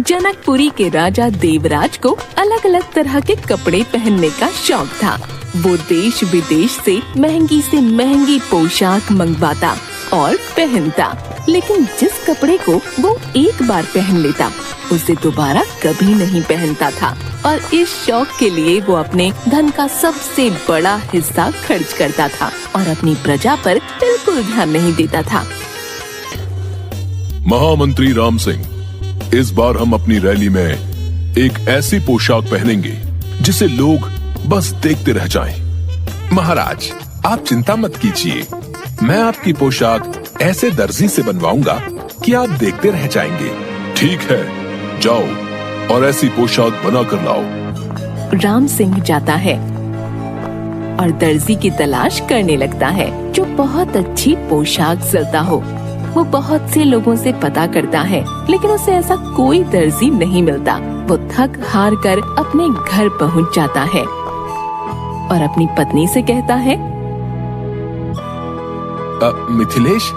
जनकपुरी के राजा देवराज को अलग अलग तरह के कपड़े पहनने का शौक था। वो देश विदेश से महंगी पोशाक मंगवाता और पहनता, लेकिन जिस कपड़े को वो एक बार पहन लेता उसे दोबारा कभी नहीं पहनता था। और इस शौक के लिए वो अपने धन का सबसे बड़ा हिस्सा खर्च करता था और अपनी प्रजा पर बिल्कुल ध्यान नहीं देता था। महामंत्री राम सिंह, इस बार हम अपनी रैली में एक ऐसी पोशाक पहनेंगे जिसे लोग बस देखते रह जाएं। महाराज, आप चिंता मत कीजिए, मैं आपकी पोशाक ऐसे दर्जी से बनवाऊंगा कि आप देखते रह जाएंगे। ठीक है, जाओ और ऐसी पोशाक बना कर लाओ। राम सिंह जाता है और दर्जी की तलाश करने लगता है जो बहुत अच्छी पोशाक सिलता हो। वो बहुत से लोगों से पता करता है, लेकिन उसे ऐसा कोई दर्जी नहीं मिलता। वो थक हार कर अपने घर पहुंच जाता है और अपनी पत्नी से कहता है, मिथिलेश,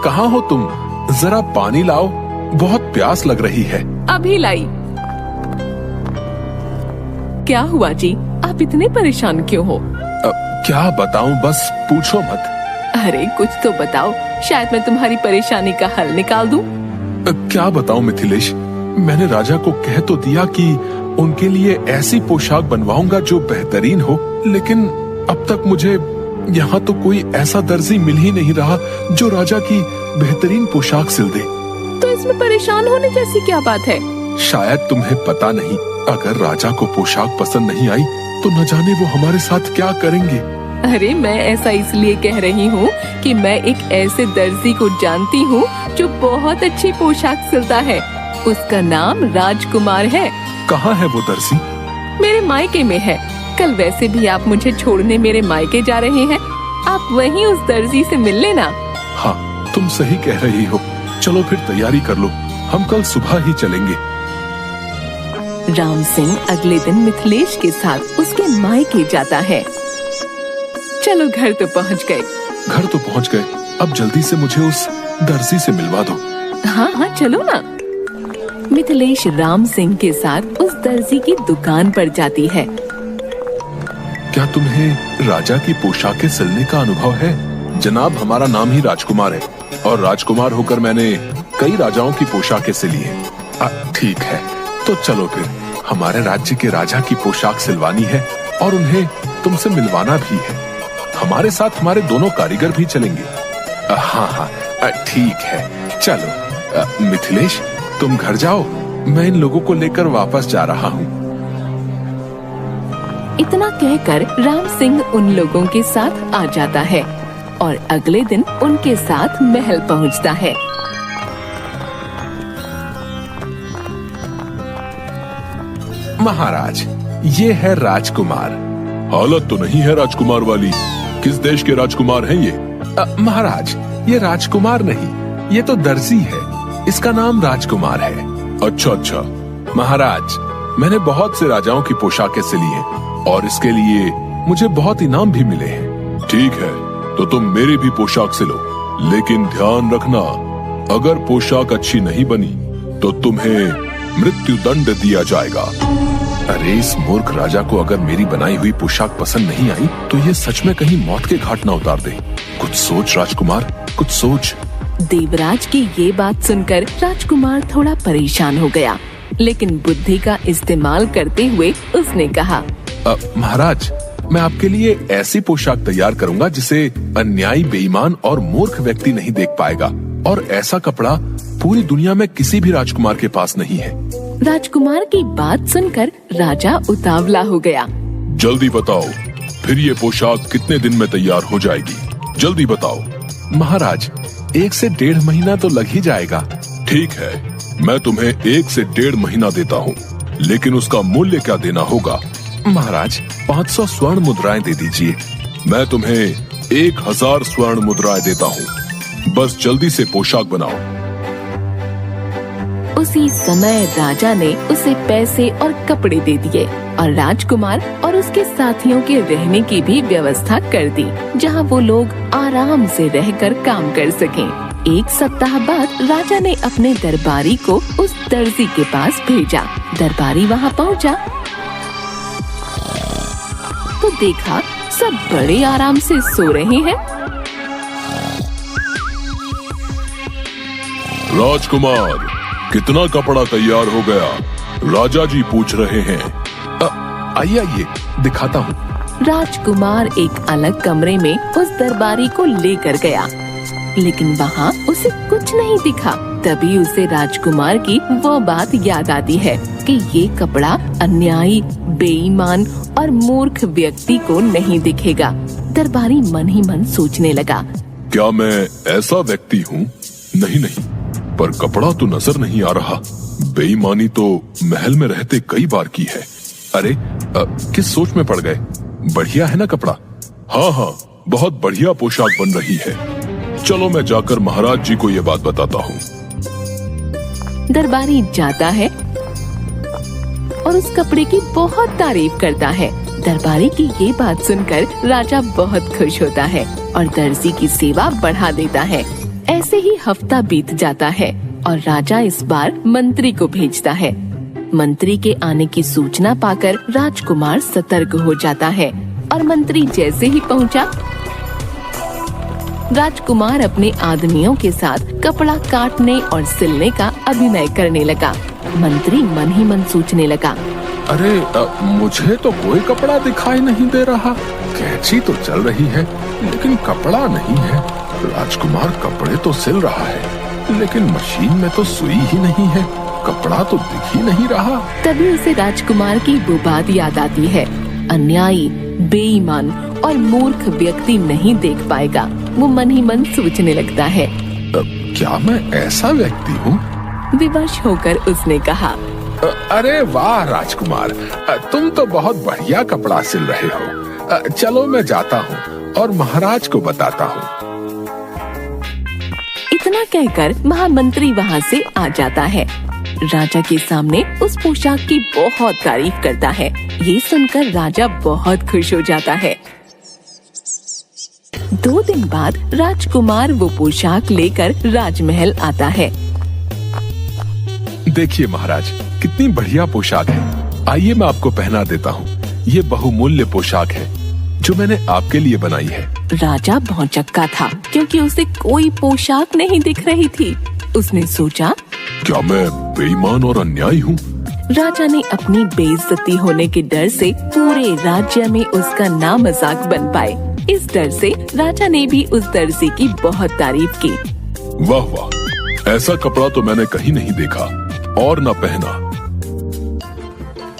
कहाँ हो तुम? जरा पानी लाओ, बहुत प्यास लग रही है। अभी लाई। क्या हुआ जी, आप इतने परेशान क्यों हो? क्या बताऊं, बस पूछो मत। अरे कुछ तो बताओ, शायद मैं तुम्हारी परेशानी का हल निकाल दूं। क्या बताऊं मिथिलेश, मैंने राजा को कह तो दिया कि उनके लिए ऐसी पोशाक बनवाऊंगा जो बेहतरीन हो, लेकिन अब तक मुझे यहाँ तो कोई ऐसा दर्जी मिल ही नहीं रहा जो राजा की बेहतरीन पोशाक सिल दे। तो इसमें परेशान होने जैसी क्या बात है? शायद तुम्हें पता नहीं, अगर राजा को पोशाक पसंद नहीं आई तो न जाने वो हमारे साथ क्या करेंगे। अरे मैं ऐसा इसलिए कह रही हूँ कि मैं एक ऐसे दर्जी को जानती हूँ जो बहुत अच्छी पोशाक सिलता है। उसका नाम राजकुमार है। कहाँ है वो दर्जी? मेरे मायके में है। कल वैसे भी आप मुझे छोड़ने मेरे मायके जा रहे हैं, आप वहीं उस दर्जी से मिल लेना। हाँ, तुम सही कह रही हो। चलो फिर तैयारी कर लो, हम कल सुबह ही चलेंगे। राम सिंह अगले दिन मिथिलेश के साथ उसके मायके जाता है। चलो घर तो पहुंच गए। घर तो पहुंच गए, अब जल्दी से मुझे उस दर्जी से मिलवा दो। हाँ हाँ चलो ना। मिथिलेश राम सिंह के साथ उस दर्जी की दुकान पर जाती है। क्या तुम्हें राजा की पोशाकें सिलने का अनुभव है? जनाब, हमारा नाम ही राजकुमार है और राजकुमार होकर मैंने कई राजाओं की पोशाकें सिली हैं। ठीक है, तो चलो फिर, हमारे राज्य के राजा की पोशाक सिलवानी है और उन्हें तुमसे मिलवाना भी है। हमारे साथ हमारे दोनों कारीगर भी चलेंगे। हाँ हाँ ठीक है, चलो। मिथिलेश, तुम घर जाओ, मैं इन लोगों को लेकर वापस जा रहा हूँ। इतना कहकर राम सिंह उन लोगों के साथ आ जाता है और अगले दिन उनके साथ महल पहुँचता है। महाराज, ये है राजकुमार। हालत तो नहीं है राजकुमार वाली। किस देश के राजकुमार हैं ये? महाराज, ये राजकुमार नहीं, ये तो दर्जी है। इसका नाम राजकुमार है। अच्छा अच्छा। महाराज, मैंने बहुत से राजाओं की पोशाकें सिली हैं और इसके लिए मुझे बहुत इनाम भी मिले हैं। ठीक है, तो तुम मेरी भी पोशाक सिलो, लेकिन ध्यान रखना, अगर पोशाक अच्छी नहीं बनी तो तुम्हें मृत्यु दंड दिया जाएगा। अरे इस मूर्ख राजा को अगर मेरी बनाई हुई पोशाक पसंद नहीं आई तो ये सच में कहीं मौत के घाट न उतार दे। कुछ सोच राजकुमार, कुछ सोच। देवराज की ये बात सुनकर राजकुमार थोड़ा परेशान हो गया, लेकिन बुद्धि का इस्तेमाल करते हुए उसने कहा, महाराज, मैं आपके लिए ऐसी पोशाक तैयार करूंगा जिसे अन्यायी, बेईमान और मूर्ख व्यक्ति नहीं देख पाएगा, और ऐसा कपड़ा पूरी दुनिया में किसी भी राजकुमार के पास नहीं है। राजकुमार की बात सुनकर राजा उतावला हो गया। जल्दी बताओ, फिर ये पोशाक कितने दिन में तैयार हो जाएगी? जल्दी बताओ। महाराज, 1 से 1.5 महीना तो लग ही जाएगा। ठीक है, मैं तुम्हें 1 से 1.5 महीना देता हूँ, लेकिन उसका मूल्य क्या देना होगा? महाराज, 500 स्वर्ण मुद्राएं दे दीजिए। मैं तुम्हें 1000 स्वर्ण मुद्राएं देता हूँ। बस जल्दी से पोशाक बनाओ। उसी समय राजा ने उसे पैसे और कपड़े दे दिए और राजकुमार और उसके साथियों के रहने की भी व्यवस्था कर दी, जहां वो लोग आराम से रहकर काम कर सकें। 1 सप्ताह बाद राजा ने अपने दरबारी को उस दर्जी के पास भेजा। दरबारी वहाँ पहुँचा तो देखा सब बड़े आराम से सो रहे हैं। राजकुमार, कितना कपड़ा तैयार हो गया? राजा जी पूछ रहे हैं। आइए आइए, दिखाता हूँ। राजकुमार एक अलग कमरे में उस दरबारी को लेकर गया, लेकिन वहाँ उसे कुछ नहीं दिखा। तभी उसे राजकुमार की वो बात याद आती है कि ये कपड़ा अन्यायी, बेईमान और मूर्ख व्यक्ति को नहीं दिखेगा। दरबारी मन ही मन सोचने लगा, क्या मैं ऐसा व्यक्ति हूँ? नहीं नहीं, पर कपड़ा तो नजर नहीं आ रहा। बेईमानी तो महल में रहते कई बार की है। अरे किस सोच में पड़ गए? बढ़िया है ना कपड़ा? हाँ हाँ, बहुत बढ़िया पोशाक बन रही है। चलो मैं जाकर महाराज जी को ये बात बताता हूँ। दरबारी जाता है और उस कपड़े की बहुत तारीफ करता है। दरबारी की ये बात सुनकर राजा बहुत खुश होता है और दर्जी की सेवा बढ़ा देता है। ऐसे ही हफ्ता बीत जाता है और राजा इस बार मंत्री को भेजता है। मंत्री के आने की सूचना पाकर राजकुमार सतर्क हो जाता है और मंत्री जैसे ही पहुंचा, राजकुमार अपने आदमियों के साथ कपड़ा काटने और सिलने का अभिनय करने लगा। मंत्री मन ही मन सोचने लगा, अरे मुझे तो कोई कपड़ा दिखाई नहीं दे रहा। कैंची तो चल रही है लेकिन कपड़ा नहीं है। राजकुमार कपड़े तो सिल रहा है लेकिन मशीन में तो सुई ही नहीं है। कपड़ा तो दिख ही नहीं रहा। तभी उसे राजकुमार की वो बात याद आती है, अन्यायी, बेईमान और मूर्ख व्यक्ति नहीं देख पाएगा। वो मन ही मन सोचने लगता है, क्या मैं ऐसा व्यक्ति हूँ? विवश होकर उसने कहा, अरे वाह राजकुमार, तुम तो बहुत बढ़िया कपड़ा सिल रहे हो। चलो मैं जाता हूँ और महाराज को बताता हूँ। इतना कहकर महामंत्री वहाँ से आ जाता है। राजा के सामने उस पोशाक की बहुत तारीफ करता है। ये सुनकर राजा बहुत खुश हो जाता है। 2 दिन बाद राजकुमार वो पोशाक लेकर राजमहल आता है। देखिए महाराज, कितनी बढ़िया पोशाक है। आइए मैं आपको पहना देता हूँ। ये बहुमूल्य पोशाक है जो मैंने आपके लिए बनाई है। राजा भौचक्का था क्योंकि उसे कोई पोशाक नहीं दिख रही थी। उसने सोचा, क्या मैं बेईमान और अन्यायी हूँ? राजा ने अपनी बेइज्जती होने के डर से पूरे राज्य में उसका नाम मजाक बन पाए। इस डर से राजा ने भी उस दर्जी की बहुत तारीफ की। वाह वाह, ऐसा कपड़ा तो मैंने कहीं नहीं देखा और न पहना।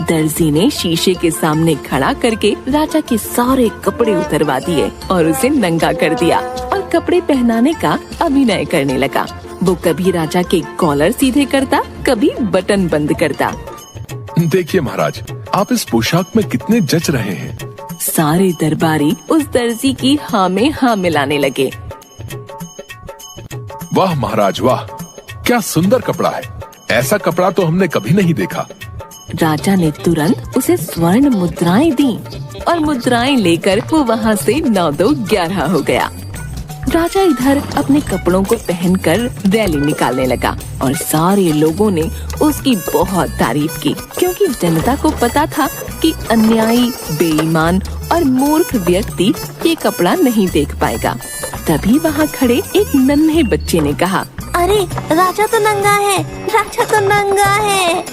दर्जी ने शीशे के सामने खड़ा करके राजा के सारे कपड़े उतरवा दिए और उसे नंगा कर दिया और कपड़े पहनाने का अभिनय करने लगा। वो कभी राजा के कॉलर सीधे करता, कभी बटन बंद करता। देखिए महाराज, आप इस पोशाक में कितने जच रहे हैं। सारे दरबारी उस दर्जी की हाँ में हाँ मिलाने लगे। वाह महाराज वाह, क्या सुंदर कपड़ा है। ऐसा कपड़ा तो हमने कभी नहीं देखा। राजा ने तुरंत उसे स्वर्ण मुद्राएं दी और मुद्राएं लेकर वो वहाँ से 9-2-11 हो गया। राजा इधर अपने कपड़ों को पहनकर रैली निकालने लगा और सारे लोगों ने उसकी बहुत तारीफ की, क्योंकि जनता को पता था कि अन्यायी, बेईमान और मूर्ख व्यक्ति ये कपड़ा नहीं देख पाएगा। तभी वहाँ खड़े एक नन्हे बच्चे ने कहा, अरे राजा तो नंगा है, राजा तो नंगा है।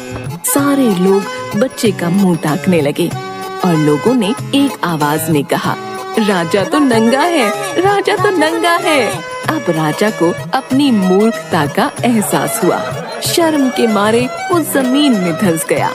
सारे लोग बच्चे का मुंह ताकने लगे और लोगों ने एक आवाज में कहा, राजा तो नंगा है, राजा तो नंगा है। अब राजा को अपनी मूर्खता का एहसास हुआ। शर्म के मारे वो जमीन में धंस गया।